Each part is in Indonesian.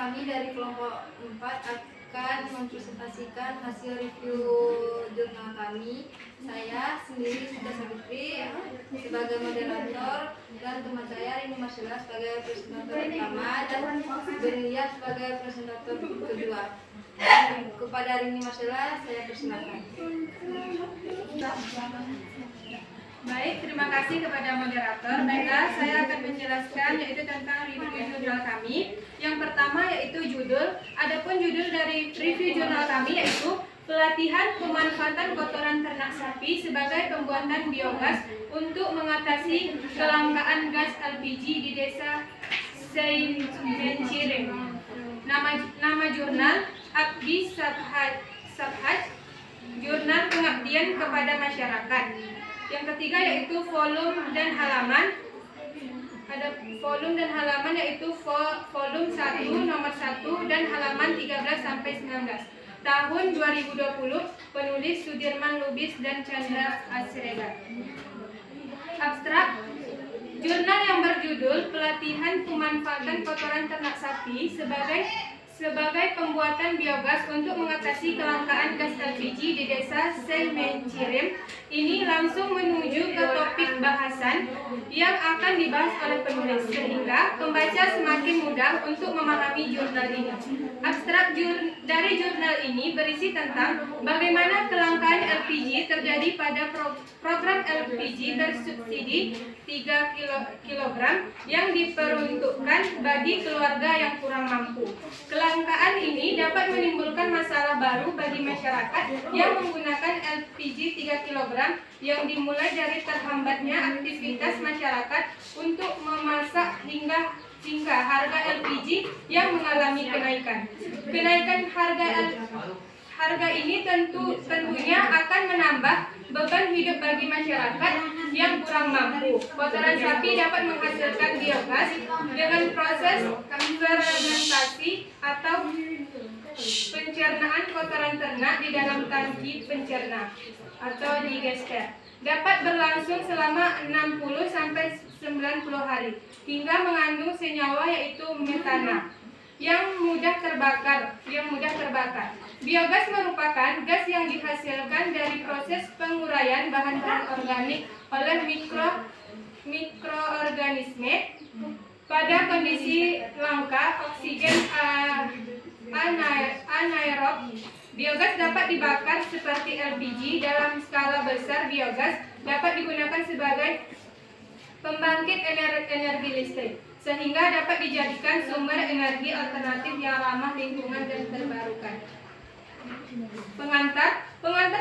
kami dari kelompok 4 akan mempresentasikan hasil review jurnal kami. Saya sendiri Sita Sabitri sebagai moderator dan teman saya Rini Marcella sebagai presentator pertama dan Belia sebagai presentator kedua. Kepada Rini Marcella saya persilakan. Baik, terima kasih kepada moderator. Baiklah, saya akan menjelaskan yaitu tentang review jurnal kami. Yang pertama yaitu judul. Adapun judul dari review jurnal kami yaitu pelatihan pemanfaatan kotoran ternak sapi sebagai pembuatan biogas untuk mengatasi kelangkaan gas LPG di desa Seimenciring. Nama jurnal Abdi Sabhaj, jurnal pengabdian kepada masyarakat. Yang ketiga yaitu volume dan halaman. Ada volume dan halaman yaitu volume 1 nomor 1 dan halaman 13 sampai 19. Tahun 2020, penulis Sudirman Lubis dan Chandra Asrega. Abstrak. Jurnal yang berjudul Pelatihan Pemanfaatan Kotoran Ternak Sapi sebagai pembuatan biogas untuk mengatasi kelangkaan gas LPG di desa Seimencirim ini langsung menuju ke topik bahasan yang akan dibahas oleh penulis sehingga pembaca semakin mudah untuk memahami jurnal ini. Abstrak dari jurnal ini berisi tentang bagaimana kelangkaan LPG terjadi pada program LPG bersubsidi 3 kg yang diperuntukkan bagi keluarga yang kurang mampu. Kelangkaan ini dapat menimbulkan masalah baru bagi masyarakat yang menggunakan LPG 3 kg yang dimulai dari terhambatnya aktivitas masyarakat untuk memasak hingga harga LPG yang mengalami kenaikan. Kenaikan harga ini tentunya akan menambah beban hidup bagi masyarakat yang kurang mampu. Kotoran sapi dapat menghasilkan biogas dengan proses fermentasi atau pencernaan kotoran ternak di dalam tangki pencerna atau digester. Dapat berlangsung selama 60 sampai 90 hari hingga mengandung senyawa yaitu metana yang mudah terbakar. Biogas merupakan gas yang dihasilkan dari proses penguraian bahan-bahan organik oleh mikroorganisme pada kondisi langka oksigen anaerob. Biogas dapat dibakar seperti LPG dalam skala besar. Biogas dapat digunakan sebagai pembangkit energi listrik sehingga dapat dijadikan sumber energi alternatif yang ramah lingkungan dan terbarukan. Pengantar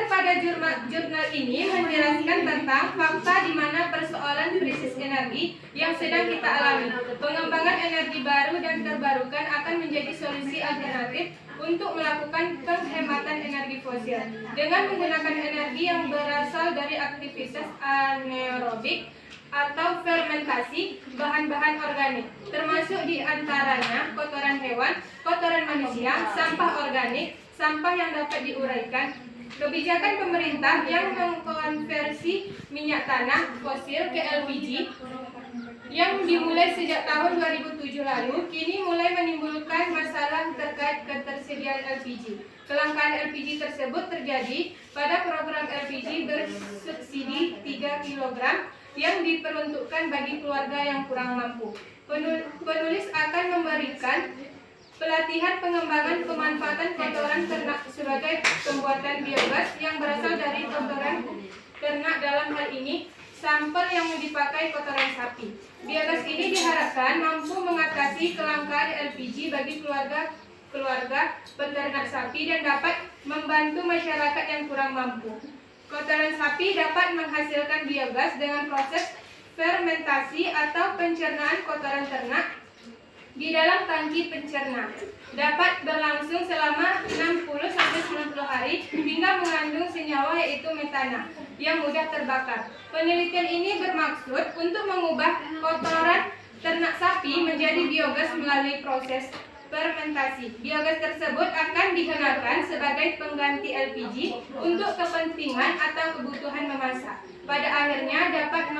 pada jurnal ini menjelaskan tentang fakta di mana persoalan krisis energi yang sedang kita alami. Pengembangan energi baru dan terbarukan akan menjadi solusi alternatif untuk melakukan penghematan energi fosil dengan menggunakan energi yang berasal dari aktivitas anaerobik atau fermentasi bahan-bahan organik, termasuk diantaranya kotoran hewan, kotoran manusia, sampah organik, sampah yang dapat diuraikan. Kebijakan pemerintah yang mengkonversi minyak tanah fosil ke LPG yang dimulai sejak tahun 2007 lalu kini mulai menimbulkan masalah terkait ketersediaan LPG. Kelangkaan LPG tersebut terjadi pada program LPG bersubsidi 3 kg yang diperuntukkan bagi keluarga yang kurang mampu. Penulis akan memberikan pelatihan pengembangan pemanfaatan kotoran ternak sebagai pembuatan biogas yang berasal dari kotoran ternak, dalam hal ini sampel yang dipakai kotoran sapi. Biogas ini diharapkan mampu mengatasi kelangkaan LPG bagi keluarga peternak sapi dan dapat membantu masyarakat yang kurang mampu. Kotoran sapi dapat menghasilkan biogas dengan proses fermentasi atau pencernaan kotoran ternak di dalam tangki pencerna. Dapat berlangsung selama 60-90 hari hingga mengandung senyawa yaitu metana yang mudah terbakar. Penelitian ini bermaksud untuk mengubah kotoran ternak sapi menjadi biogas melalui proses fermentasi. Biogas tersebut akan digunakan sebagai pengganti LPG untuk kepentingan atau kebutuhan memasak. Pada akhirnya dapat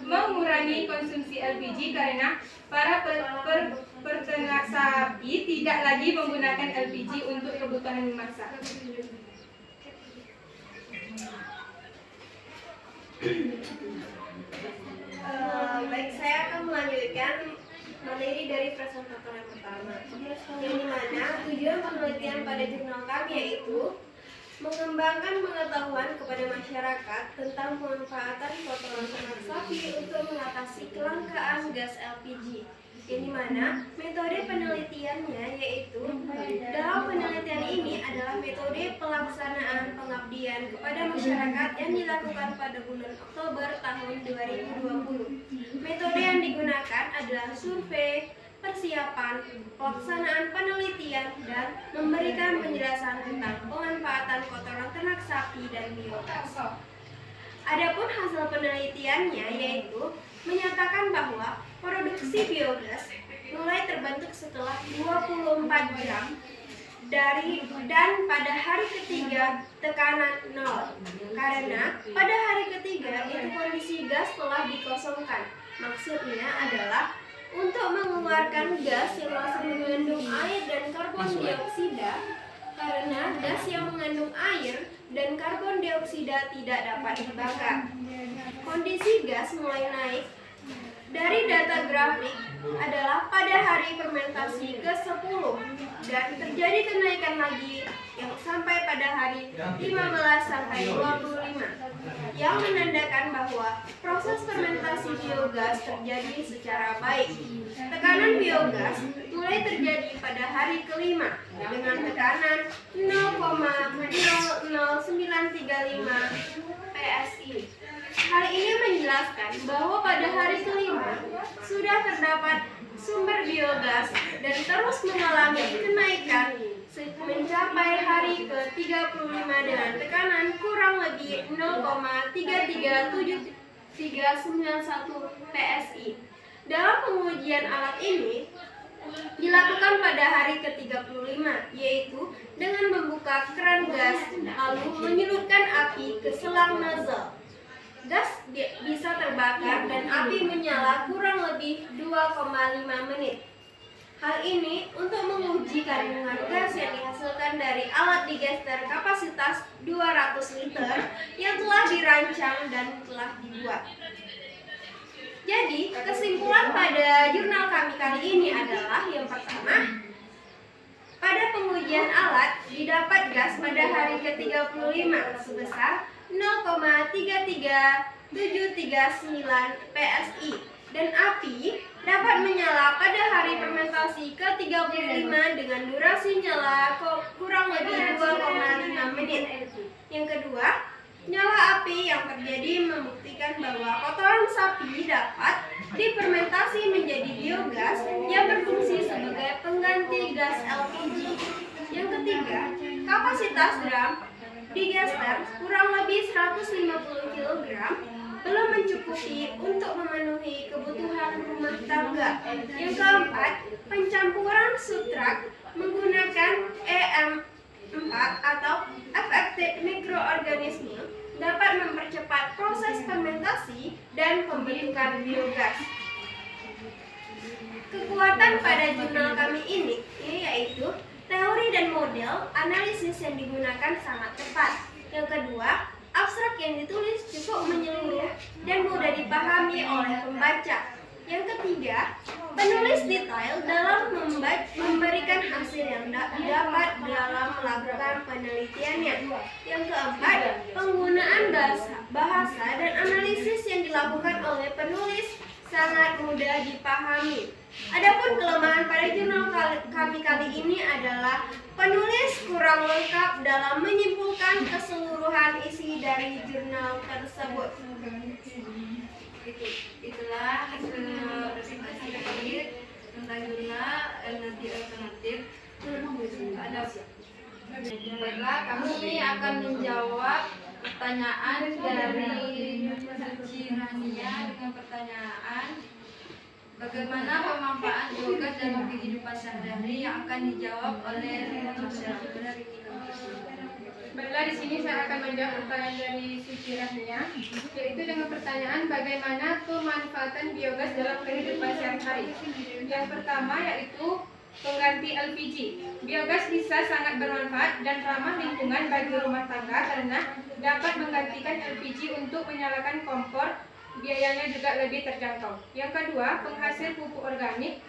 mengurangi konsumsi LPG karena para peternak sapi tidak lagi menggunakan LPG untuk kebutuhan memasak. Baik, saya akan melanjutkan materi dari presentator yang pertama, yang dimana tujuan penelitian pada jurnal kami yaitu mengembangkan pengetahuan kepada masyarakat tentang pemanfaatan kotoran ternak sapi untuk mengatasi kelangkaan gas LPG. Yang dimana metode penelitiannya yaitu dalam penelitian ini adalah metode pelaksanaan pengabdian kepada masyarakat yang dilakukan pada bulan Oktober tahun 2020. Metode yang digunakan adalah survei, persiapan, pelaksanaan penelitian, dan memberikan penjelasan tentang pemanfaatan kotoran ternak sapi dan biogas. Adapun hasil penelitiannya yaitu menyatakan bahwa produksi biogas mulai terbentuk setelah 24 jam dan pada hari ketiga tekanan 0, karena pada hari ketiga itu kondisi gas telah dikosongkan. Maksudnya adalah untuk mengeluarkan gas yang masih mengandung air dan karbon dioksida, karena gas yang mengandung air dan karbon dioksida tidak dapat dibakar. Kondisi gas mulai naik dari data grafik adalah pada hari fermentasi ke-10 dan terjadi kenaikan lagi yang sampai pada hari 15 sampai 25 yang menandakan bahwa proses fermentasi biogas terjadi secara baik. Tekanan biogas mulai terjadi pada hari kelima dengan tekanan 0,00935 PSI. Hal ini menjelaskan bahwa pada hari kelima sudah terdapat sumber biogas dan terus mengalami kenaikan mencapai hari ke-35 dengan tekanan kurang lebih 0,33791 PSI. Dalam pengujian alat ini dilakukan pada hari ke-35, yaitu dengan membuka keran gas lalu menyalurkan api ke selang nozzle. Gas bisa terbakar dan api menyala kurang lebih 2,5 menit. Hal ini untuk menguji kandungan gas yang dihasilkan dari alat digester kapasitas 200 liter yang telah dirancang dan telah dibuat. Jadi, kesimpulan pada jurnal kami kali ini adalah yang pertama, pada pengujian alat didapat gas pada hari ke-35 sebesar 0,33739 PSI dan api dapat menyala pada hari fermentasi ke-35 dengan durasi nyala kurang lebih 2,5 menit. Yang kedua, nyala api yang terjadi membuktikan bahwa kotoran sapi dapat difermentasi menjadi biogas yang berfungsi sebagai pengganti gas LPG. Yang ketiga, kapasitas drum digester kurang lebih 150 kg belum mencukupi untuk memenuhi kebutuhan rumah tangga. Yang keempat, pencampuran substrat menggunakan EM4 atau efektif mikroorganisme dapat mempercepat proses fermentasi dan pembentukan biogas. Kekuatan pada jurnal kami ini yaitu teori dan model analisis yang digunakan sangat tepat. Yang kedua, abstrak yang ditulis cukup menyeluruh dan mudah dipahami oleh pembaca. Yang ketiga, penulis detail dalam memberikan hasil yang didapat dalam melakukan penelitiannya. Yang keempat, penggunaan bahasa dan analisis yang dilakukan oleh penulis sangat mudah dipahami. Adapun kelemahan pada jurnal kami kali ini adalah penulis kurang lengkap dalam menyimpulkan keseluruhan isi dari jurnal tersebut. Itulah hasil presentasi kami tentang jurnal energi alternatif. Baiklah, kami akan menjawab pertanyaan dari Suci Rania dengan pertanyaan bagaimana pemanfaatan biogas dalam kehidupan sehari-hari yang akan dijawab oleh masyarakat dari kampus. Baiklah, di sini saya akan menjawab pertanyaan dari Suci Rahnia, yaitu dengan pertanyaan bagaimana pemanfaatan biogas dalam kehidupan sehari-hari. Yang pertama yaitu pengganti LPG. Biogas bisa sangat bermanfaat dan ramah lingkungan bagi rumah tangga karena dapat menggantikan LPG untuk menyalakan kompor, biayanya juga lebih terjangkau. Yang kedua, penghasil pupuk organik.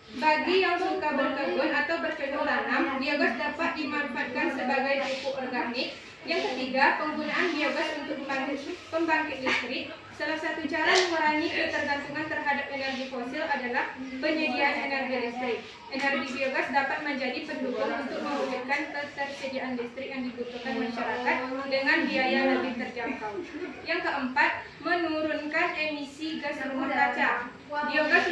Bagi yang suka berkebun atau bercocok tanam, biogas dapat dimanfaatkan sebagai pupuk organik. Yang ketiga, penggunaan biogas untuk pembangkit listrik. Salah satu cara mengurangi ketergantungan terhadap energi fosil adalah penyediaan energi listrik. Energi biogas dapat menjadi pendukung untuk mewujudkan ketersediaan listrik yang dibutuhkan masyarakat dengan biaya lebih terjangkau. Yang keempat, menurunkan emisi gas rumah kaca. Biogas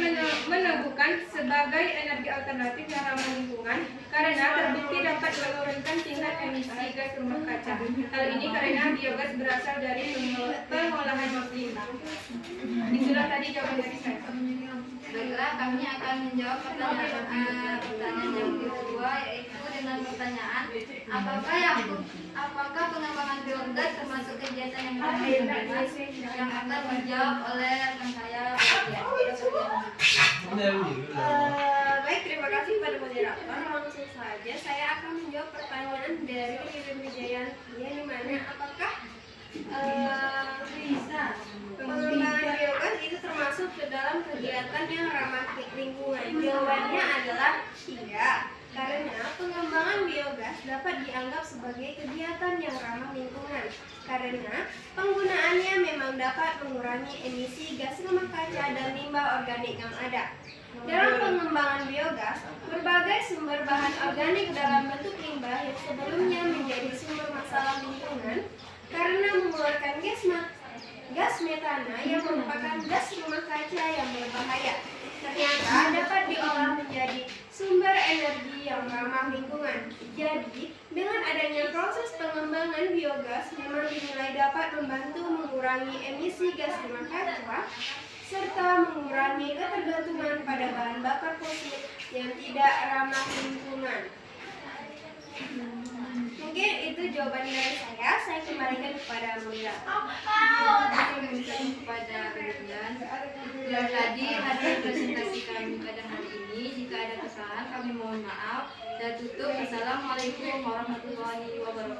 menemukan sebagai energi alternatif yang ramah lingkungan karena terbukti dapat menurunkan tingkat emisi gas rumah kaca. Hal ini karena biogas berasal dari pengolahan limbah. Itulah tadi jawaban dari saya. Baiklah, kami akan menjawab pertanyaan yang kedua, yaitu dengan pertanyaan apakah pengembangan biogas termasuk kegiatan yang ramah lingkungan, yang akan menjawab oleh rekan saya. Baik, terima kasih kepada moderator. Langsung saja saya akan menjawab pertanyaan dari Ririn Wijayanti, di mana apakah pengembangan biogas itu termasuk ke dalam kegiatan yang ramah lingkungan? Jawabannya adalah tidak, karena pengembangan biogas dapat dianggap sebagai kegiatan yang ramah lingkungan karena penggunaannya memang dapat mengurangi emisi gas rumah kaca dan limbah organik yang ada. Dalam pengembangan biogas, berbagai sumber bahan organik dalam bentuk limbah yang sebelumnya menjadi sumber masalah lingkungan karena mengeluarkan gas metana yang merupakan gas rumah kaca yang berbahaya, ternyata dapat diolah menjadi sumber energi yang ramah lingkungan. Jadi, dengan adanya proses pengembangan biogas memang dinilai dapat membantu mengurangi emisi gas rumah kaca serta mengurangi ketergantungan pada bahan bakar fosil yang tidak ramah lingkungan. Mungkin itu jawaban dari saya. Saya kembalikan kepada moderator. Kepada Rilian. Tadi hasil presentasi kami pada hari ini. Jika ada kesalahan kami mohon maaf. Saya tutup. Assalamualaikum warahmatullahi wabarakatuh.